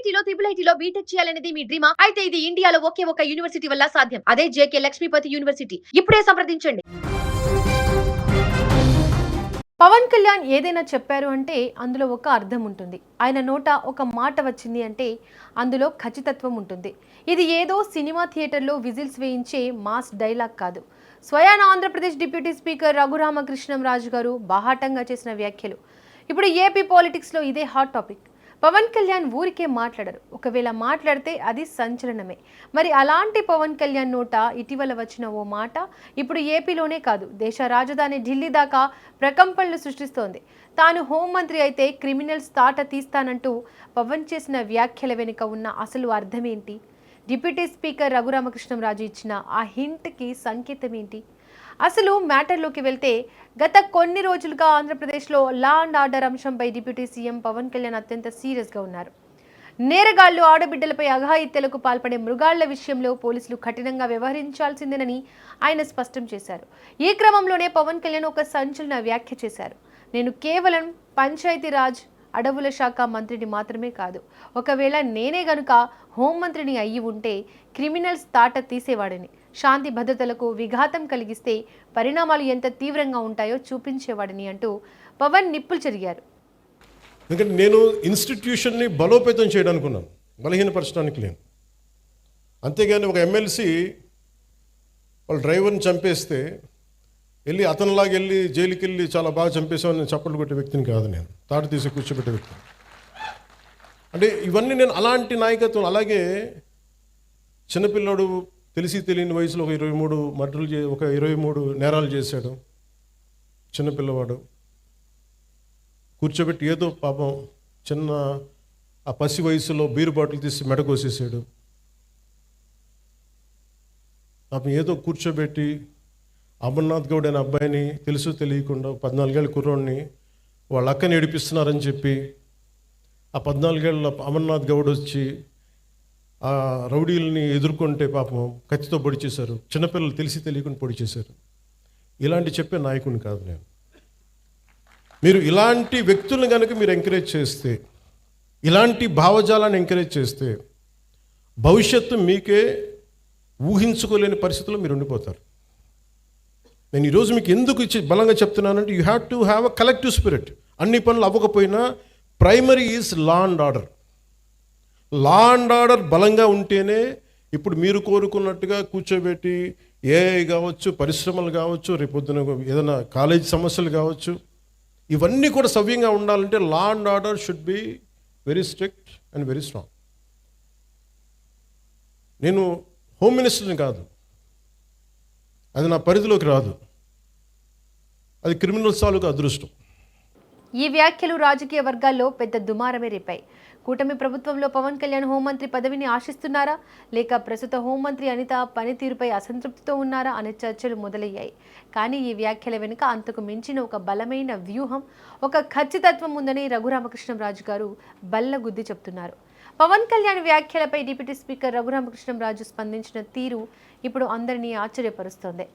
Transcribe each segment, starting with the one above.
ఐఐటీలో IIITలో BTech చేయాలనేది మీ డ్రీమా? అయితే ఇది ఇండియాలో ఒకే ఒక యూనివర్సిటీ వల్ల సాధ్యం. అదే జేకే లక్ష్మీపతి యూనివర్సిటీ. ఇప్పుడే సంప్రదించండి. పవన్ కళ్యాణ్ ఏదైనా చెప్పారు అంటే అందులో ఒక అర్థం ఉంటుంది. ఆయన నోట ఒక మాట వచ్చింది అంటే అందులో ఖచ్చితత్వం ఉంటుంది. ఇది ఏదో సినిమా థియేటర్లో విజిల్స్ వేయించే మాస్ డైలాగ్ కాదు. స్వయాన ఆంధ్రప్రదేశ్ డిప్యూటీ స్పీకర్ రఘురామకృష్ణంరాజు గారు బాహాటంగా చేసిన వ్యాఖ్యలు. ఇప్పుడు ఏపీ పాలిటిక్స్లో ఇదే హాట్ టాపిక్. పవన్ కళ్యాణ్ ఊరికే మాట్లాడరు. ఒకవేళ మాట్లాడితే అది సంచలనమే. మరి అలాంటి పవన్ కళ్యాణ్ నోట ఇటీవల వచ్చిన ఓ మాట ఇప్పుడు ఏపీలోనే కాదు, దేశ రాజధాని ఢిల్లీ దాకా ప్రకంపనలు సృష్టిస్తోంది. తాను హోంమంత్రి అయితే క్రిమినల్స్ తాట తీస్తానంటూ పవన్ చేసిన వ్యాఖ్యల వెనుక ఉన్న అసలు అర్థమేంటి? డిప్యూటీ స్పీకర్ రఘురామకృష్ణంరాజు ఇచ్చిన ఆ హింట్కి సంకేతం ఏంటి? అసలు మ్యాటర్లోకి వెళ్తే గత కొన్ని రోజులుగా ఆంధ్రప్రదేశ్లో లా అండ్ ఆర్డర్ అంశంపై డిప్యూటీ సీఎం పవన్ కళ్యాణ్ అత్యంత సీరియస్గా ఉన్నారు. నేరగాళ్లు ఆడబిడ్డలపై అఘాయిత్యాలకు పాల్పడే మృగాళ్ల విషయంలో పోలీసులు కఠినంగా వ్యవహరించాల్సిందేనని ఆయన స్పష్టం చేశారు. ఈ క్రమంలోనే పవన్ కళ్యాణ్ ఒక సంచలన వ్యాఖ్య చేశారు. నేను కేవలం పంచాయతీరాజ్ అడవుల శాఖ మంత్రిని మాత్రమే కాదు, ఒకవేళ నేనే గనుక హోంమంత్రిని అయ్యి ఉంటే క్రిమినల్స్ తాట తీసేవాడిని. శాంతి భద్రతలకు విఘాతం కలిగిస్తే పరిణామాలు ఎంత తీవ్రంగా ఉంటాయో చూపించేవాడిని అంటూ పవన్ నిప్పులు చెరిగారు. ఎందుకంటే నేను ఇన్స్టిట్యూషన్ని బలోపేతం చేయడానికి ఉన్నాను, బలహీనపరచడానికి లేను. అంతేగాని ఒక ఎమ్మెల్సీ వాళ్ళ డ్రైవర్ని చంపేస్తే వెళ్ళి అతనిలాగా వెళ్ళి జైలుకి వెళ్ళి చాలా బాగా చంపేసామని నేను చప్పట్లు కొట్టే వ్యక్తిని కాదు, నేను తాడు తీసి కూర్చోబెట్టే వ్యక్తిని. అంటే ఇవన్నీ నేను అలాంటి నాయకత్వం. అలాగే చిన్నపిల్లడు తెలిసి తెలియని వయసులో ఒక 23 మర్డర్లు ఒక 23 నేరాలు చేశాడు చిన్నపిల్లవాడు. కూర్చోబెట్టి ఏదో పాపం చిన్న ఆ పసి వయసులో బీరు బాటిల్ తీసి మెడకోసేసాడు. పాపం ఏదో కూర్చోబెట్టి అమర్నాథ్ గౌడ్ అనే అబ్బాయిని తెలుసు తెలియకుండా 14 ఏళ్ళ కుర్రోడిని వాళ్ళ అక్కని ఏడిపిస్తున్నారని చెప్పి ఆ 14 ఏళ్ళ అమర్నాథ్ గౌడ్ వచ్చి ఆ రౌడీలని ఎదుర్కొంటే పాపం కత్తితో పొడి చేశారు. చిన్నపిల్లలు తెలిసి తెలియకుండా పొడి చేశారు. ఇలాంటి చెప్పే నాయకుడిని కాదు నేను. మీరు ఇలాంటి వ్యక్తులను కనుక మీరు ఎంకరేజ్ చేస్తే, ఇలాంటి భావజాలాన్ని ఎంకరేజ్ చేస్తే భవిష్యత్తు మీకే ఊహించుకోలేని పరిస్థితుల్లో మీరు ఉండిపోతారు. నేను ఈరోజు మీకు ఎందుకు బలంగా చెప్తున్నానంటే you have to have a collective spirit. అన్ని పనులు అవ్వకపోయినా primary is law and order. Law and order బలంగా ఉంటేనే ఇప్పుడు మీరు కోరుకున్నట్టుగా కూర్చోబెట్టి ఏఐ కావచ్చు, పరిశ్రమలు కావచ్చు, రేపొద్దున ఏదైనా కాలేజ్ సమస్యలు కావచ్చు, ఇవన్నీ కూడా సవ్యంగా ఉండాలంటే law and order should be very strict and very strong. నేను హోమ్ మినిస్టర్ని కాదు, అది నా పరిధిలోకి రాదు. అది క్రిమినల్స్ తాలూకు అదృష్టం. ఈ వ్యాఖ్యలు రాజకీయ వర్గాల్లో పెద్ద దుమారమే రేపాయి. కూటమి ప్రభుత్వంలో పవన్ కళ్యాణ్ హోంమంత్రి పదవిని ఆశిస్తున్నారా, లేక ప్రస్తుత హోంమంత్రి అనిత పనితీరుపై అసంతృప్తితో ఉన్నారా అనే చర్చలు మొదలయ్యాయి. కానీ ఈ వ్యాఖ్యల వెనుక అంతకు మించిన ఒక బలమైన వ్యూహం, ఒక ఖచ్చితత్వం ఉందని రఘురామకృష్ణంరాజు గారు బల్లగుద్ది చెప్తున్నారు. పవన్ కళ్యాణ్ వ్యాఖ్యలపై డిప్యూటీ స్పీకర్ రఘురామకృష్ణంరాజు స్పందించిన తీరు ఇప్పుడు అందరినీ ఆశ్చర్యపరుస్తోంది.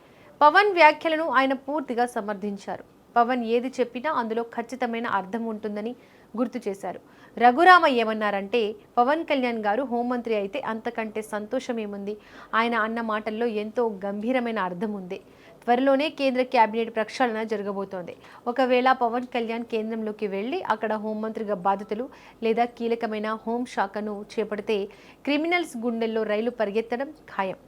పవన్ వ్యాఖ్యలను ఆయన పూర్తిగా సమర్థించారు. పవన్ ఏది చెప్పినా అందులో ఖచ్చితమైన అర్థం ఉంటుందని గుర్తు చేశారు. రఘురామ ఏమన్నారంటే, పవన్ కళ్యాణ్ గారు హోంమంత్రి అయితే అంతకంటే సంతోషం ఏముంది, ఆయన అన్న మాటల్లో ఎంతో గంభీరమైన అర్థం ఉంది. త్వరలోనే కేంద్ర కేబినెట్ ప్రక్షాళన జరగబోతోంది. ఒకవేళ పవన్ కళ్యాణ్ కేంద్రంలోకి వెళ్ళి అక్కడ హోంమంత్రిగా బాధ్యతలు లేదా కీలకమైన హోంశాఖను చేపడితే క్రిమినల్స్ గుండెల్లో రైలు పరిగెత్తడం ఖాయం.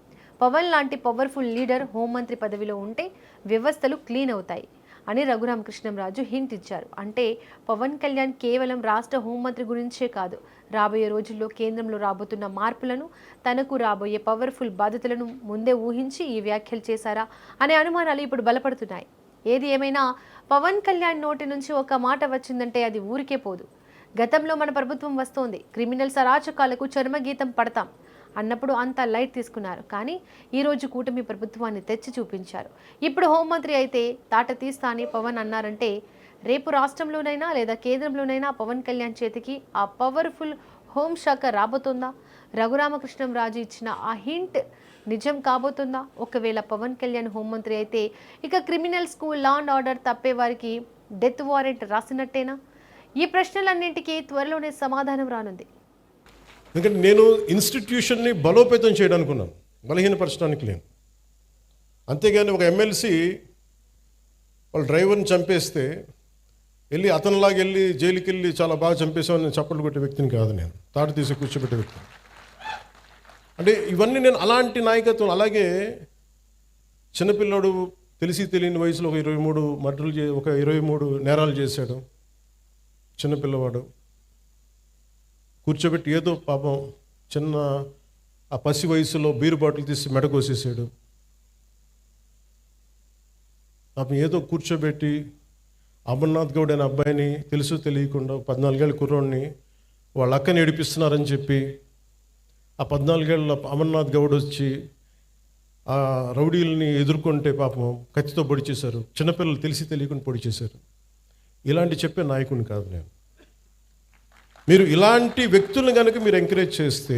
పవన్ లాంటి పవర్ఫుల్ లీడర్ హోంమంత్రి పదవిలో ఉంటే వ్యవస్థలు క్లీన్ అవుతాయి అని రఘురామకృష్ణంరాజు హింట్ ఇచ్చారు. అంటే పవన్ కళ్యాణ్ కేవలం రాష్ట్ర హోంమంత్రి గురించే కాదు, రాబోయే రోజుల్లో కేంద్రంలో రాబోతున్న మార్పులను, తనకు రాబోయే పవర్ఫుల్ బాధ్యతలను ముందే ఊహించి ఈ వ్యాఖ్యలు చేశారా అనే అనుమానాలు ఇప్పుడు బలపడుతున్నాయి. ఏది ఏమైనా పవన్ కళ్యాణ్ నోటి నుంచి ఒక మాట వచ్చిందంటే అది ఊరికే పోదు. గతంలో మన ప్రభుత్వం వస్తోంది, క్రిమినల్స్ అరాచకాలకు చర్మగీతం పడతాం అన్నప్పుడు అంతా లైట్ తీసుకున్నారు. కానీ ఈరోజు కూటమి ప్రభుత్వాన్ని తెచ్చి చూపించారు. ఇప్పుడు హోంమంత్రి అయితే తాట తీస్తా అని పవన్ అన్నారంటే రేపు రాష్ట్రంలోనైనా లేదా కేంద్రంలోనైనా పవన్ కళ్యాణ్ చేతికి ఆ పవర్ఫుల్ హోంశాఖ రాబోతుందా? రఘురామకృష్ణంరాజు ఇచ్చిన ఆ హింట్ నిజం కాబోతుందా? ఒకవేళ పవన్ కళ్యాణ్ హోంమంత్రి అయితే ఇక క్రిమినల్స్కు లా అండ్ ఆర్డర్ తప్పే వారికి డెత్ వారెంట్ రాసినట్టేనా? ఈ ప్రశ్నలన్నింటికీ త్వరలోనే సమాధానం రానుంది. ఎందుకంటే నేను ఇన్స్టిట్యూషన్ని బలోపేతం చేయడానికి ఉన్నాను, బలహీనపరచడానికి లేను. అంతేగాని ఒక ఎమ్మెల్సీ వాళ్ళ డ్రైవర్ని చంపేస్తే వెళ్ళి అతనిలాగా వెళ్ళి జైలుకి వెళ్ళి చాలా బాగా చంపేసామని చప్పట్లు కొట్టే వ్యక్తిని కాదు నేను, తాడు తీసి కూర్చోబెట్టే వ్యక్తిని. అంటే ఇవన్నీ నేను అలాంటి నాయకత్వం. అలాగే చిన్నపిల్లాడు తెలిసి తెలియని వయసులో ఒక 23 మర్డర్లు ఒక 23 నేరాలు చేశాడు చిన్నపిల్లవాడు. కూర్చోబెట్టి ఏదో పాపం చిన్న ఆ పసి వయసులో బీరు బాటిల్ తీసి మెడ కోసేసాడు. పాపం ఏదో కూర్చోబెట్టి అమర్నాథ్ గౌడ్ అనే అబ్బాయిని తెలుసు తెలియకుండా 14 ఏళ్ళ కుర్రోడిని వాళ్ళ అక్కని ఏడిపిస్తున్నారని చెప్పి ఆ 14 ఏళ్ళ అమర్నాథ్ గౌడ్ వచ్చి ఆ రౌడీలని ఎదుర్కొంటే పాపం కత్తితో పొడి చేశారు. చిన్నపిల్లలు తెలిసి తెలియకుండా పొడి చేశారు. ఇలాంటి చెప్పే నాయకుడిని కాదు నేను. మీరు ఇలాంటి వ్యక్తులను కనుక మీరు ఎంకరేజ్ చేస్తే,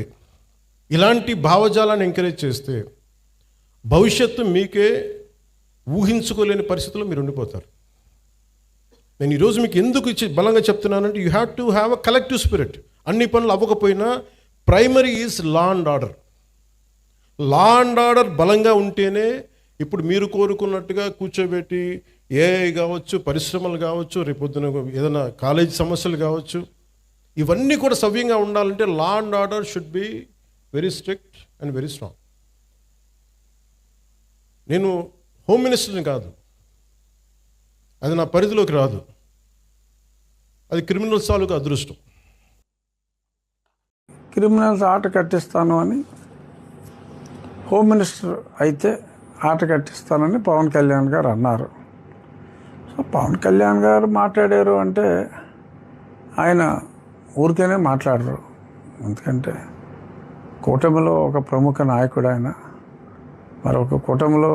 ఇలాంటి భావజాలాన్ని ఎంకరేజ్ చేస్తే భవిష్యత్తు మీకే ఊహించుకోలేని పరిస్థితుల్లో మీరు ఉండిపోతారు. నేను ఈరోజు మీకు ఎందుకు బలంగా చెప్తున్నానంటే you have to have a collective spirit. అన్ని పనులు అవ్వకపోయినా primary is law and order. Law and order బలంగా ఉంటేనే ఇప్పుడు మీరు కోరుకున్నట్టుగా కూర్చోబెట్టి ఏఐ కావచ్చు, పరిశ్రమలు కావచ్చు, రేపొద్దున ఏదైనా కాలేజ్ సమస్యలు కావచ్చు, ఇవన్నీ కూడా సవ్యంగా ఉండాలంటే law and order should be very strict and very strong. నేను హోమ్ మినిస్టర్ని కాదు, అది నా పరిధిలోకి రాదు. అది క్రిమినల్స్ తాలూకు అదృష్టం. క్రిమినల్స్ ఆట కట్టిస్తాను అని హోమ్ మినిస్టర్ అయితే ఆట కట్టిస్తానని పవన్ కళ్యాణ్ గారు అన్నారు. సో పవన్ కళ్యాణ్ గారు మాట్లాడారు అంటే ఆయన ఊరికేనే మాట్లాడరు. ఎందుకంటే కూటమిలో ఒక ప్రముఖ నాయకుడు ఆయన. మరొక కూటమిలో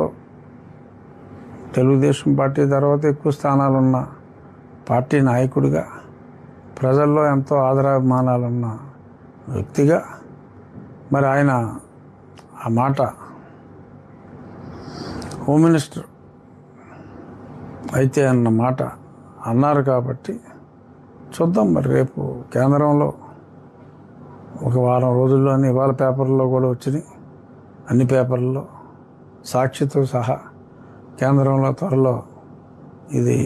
తెలుగుదేశం పార్టీ తర్వాత ఎక్కువ స్థానాలున్న పార్టీ నాయకుడిగా, ప్రజల్లో ఎంతో ఆదరాభిమానాలున్న వ్యక్తిగా మరి ఆయన ఆ మాట హోమ్ మినిస్టర్ అయితే అన్న మాట అన్నారు కాబట్టి చూద్దాం. మరి రేపు కేంద్రంలో ఒక వారం రోజుల్లోనే ఇవాళ పేపర్లో కూడా వచ్చినాయి, అన్ని పేపర్లలో సాక్షితో సహా కేంద్రంలో త్వరలో ఇది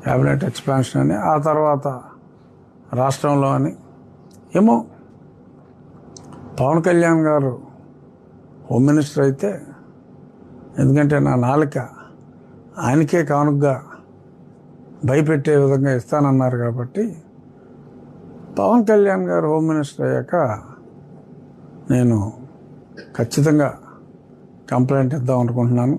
క్యాబినెట్ ఎక్స్పాన్షన్ అని, ఆ తర్వాత రాష్ట్రంలో అని. ఏమో పవన్ కళ్యాణ్ గారు హోమ్ మినిస్టర్ అయితే, ఎందుకంటే నా నాలుక ఆయనకే కానుకగా భయపెట్టే విధంగా ఇస్తానన్నారు కాబట్టి పవన్ కళ్యాణ్ గారు హోమ్ మినిస్టర్ అయ్యాక నేను ఖచ్చితంగా కంప్లైంట్ ఇద్దాం అనుకుంటున్నాను.